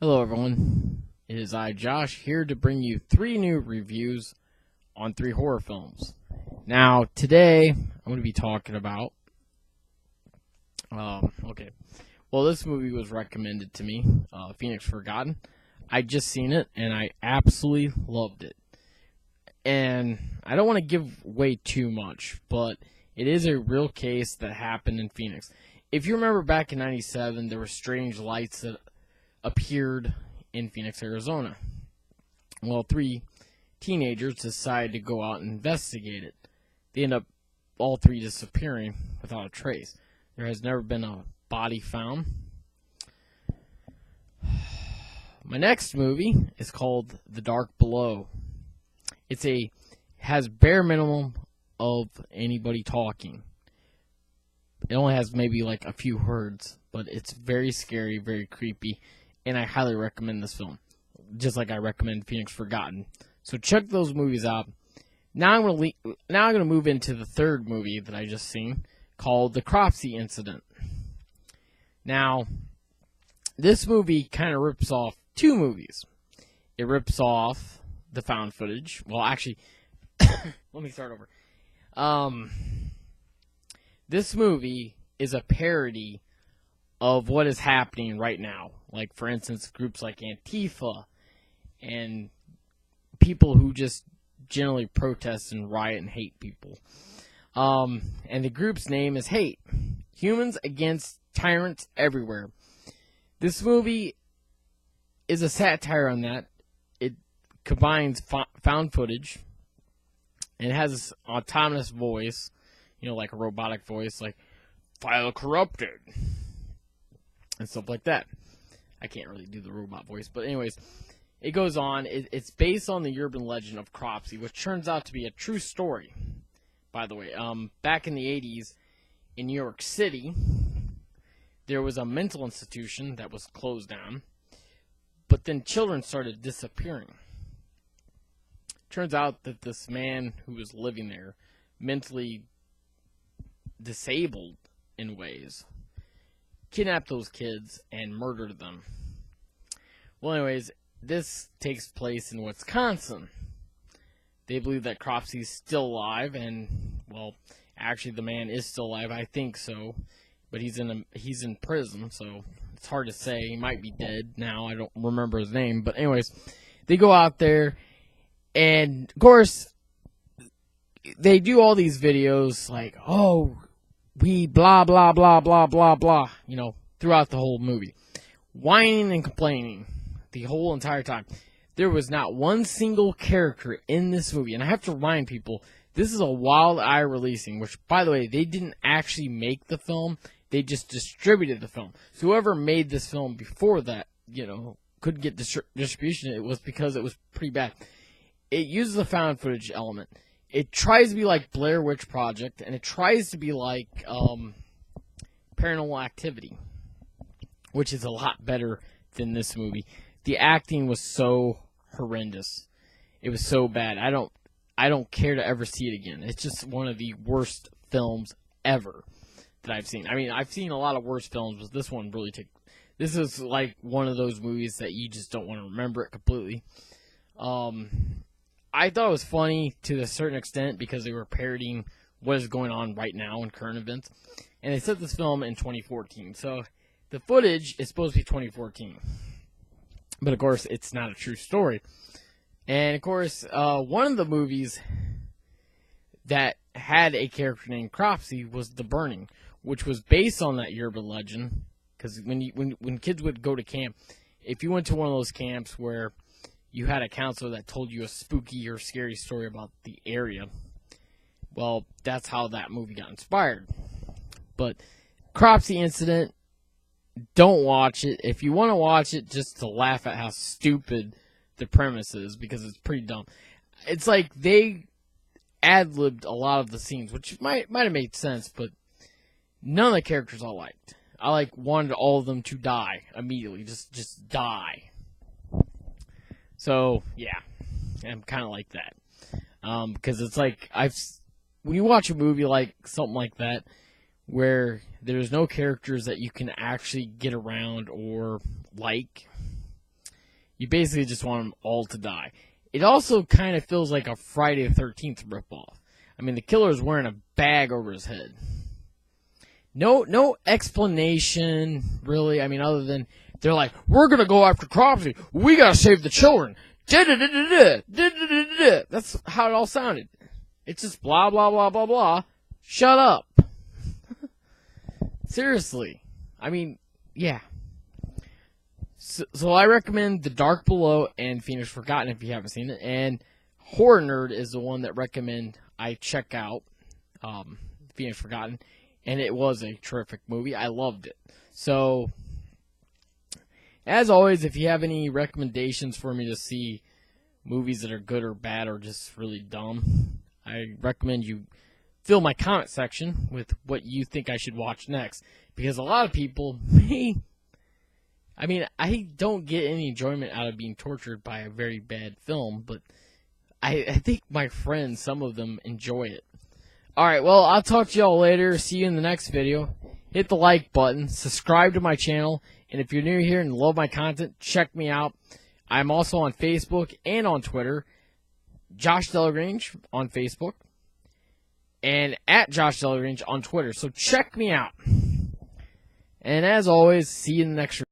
Hello everyone, it is I, Josh, here to bring you 3 new reviews on 3 horror films. Now, today, I'm going to be talking about, this movie was recommended to me, Phoenix Forgotten. I just seen it, and I absolutely loved it. And I don't want to give away too much, but it is a real case that happened in Phoenix. If you remember back in 97, there were strange lights that appeared in Phoenix, Arizona. Well, 3 teenagers decided to go out and investigate it. They end up all 3 disappearing without a trace. There has never been a body found. My next movie is called The Dark Below. Has bare minimum of anybody talking. It only has maybe like a few words, but it's very scary, very creepy, and I highly recommend this film, just like I recommend Phoenix Forgotten. So check those movies out. Now I'm gonna move into the 3rd movie that I just seen, called The Cropsey Incident. Now, this movie kind of rips off 2 movies. It rips off the found footage. Well, actually, let me start over. This movie is a parody of what is happening right now. Like, for instance, groups like Antifa and people who just generally protest and riot and hate people. And the group's name is Hate. Humans Against Tyrants Everywhere. This movie is a satire on that. It combines found footage and it has this autonomous voice, like a robotic voice, like, file corrupted, and stuff like that. I can't really do the robot voice, but anyways, it goes on. It's based on the urban legend of Cropsey, which turns out to be a true story, by the way. Back in the 80s, in New York City, there was a mental institution that was closed down, but then children started disappearing. Turns out that this man who was living there, mentally disabled in ways, kidnapped those kids and murdered them. Well, anyways, this takes place in Wisconsin. They believe that Cropsey's still alive, and, well, actually the man is still alive, I think so, but he's in prison, so it's hard to say. He might be dead now. I don't remember his name, but anyways, they go out there, and of course they do all these videos like, oh, we blah, blah, blah, blah, blah, blah, throughout the whole movie. Whining and complaining the whole entire time. There was not one single character in this movie. And I have to remind people, this is a Wild Eye releasing, which, by the way, they didn't actually make the film. They just distributed the film. So whoever made this film before that, couldn't get distribution, it was because it was pretty bad. It uses the found footage element. It tries to be like Blair Witch Project, and it tries to be like Paranormal Activity, which is a lot better than this movie. The acting was so horrendous. It was so bad. I don't care to ever see it again. It's just one of the worst films ever that I've seen. I mean, I've seen a lot of worse films, but this one really this is like one of those movies that you just don't want to remember it completely. I thought it was funny to a certain extent because they were parodying what is going on right now in current events. And they set this film in 2014. So the footage is supposed to be 2014. But of course, it's not a true story. And of course, one of the movies that had a character named Cropsey was The Burning, which was based on that urban legend. Because when kids would go to camp, if you went to one of those camps where you had a counselor that told you a spooky or scary story about the area, well, that's how that movie got inspired. But Cropsey Incident, don't watch it. If you want to watch it just to laugh at how stupid the premise is, because it's pretty dumb. It's like they ad-libbed a lot of the scenes, which might have made sense, but none of the characters I liked. I wanted all of them to die immediately, just die. So, yeah, I'm kind of like that. Because it's like, when you watch a movie like something like that, where there's no characters that you can actually get around or like, You basically just want them all to die. It also kind of feels like a Friday the 13th ripoff. I mean, the killer is wearing a bag over his head. No explanation, really. I mean, other than they're like, we're going to go after Cropsey. We got to save the children. That's how it all sounded. It's just blah, blah, blah, blah, blah. Shut up. Seriously. I mean, yeah. So I recommend The Dark Below and Phoenix Forgotten if you haven't seen it. And Horror Nerd is the one that recommend I check out, Phoenix Forgotten. And it was a terrific movie. I loved it. So, as always, if you have any recommendations for me to see movies that are good or bad or just really dumb, I recommend you fill my comment section with what you think I should watch next. Because a lot of people I don't get any enjoyment out of being tortured by a very bad film, but I think my friends, some of them, enjoy it. Alright, well, I'll talk to y'all later. See you in the next video. Hit the like button. Subscribe to my channel. And if you're new here and love my content, check me out. I'm also on Facebook and on Twitter. Josh Delagrange on Facebook. And at Josh Delagrange on Twitter. So check me out. And as always, see you in the next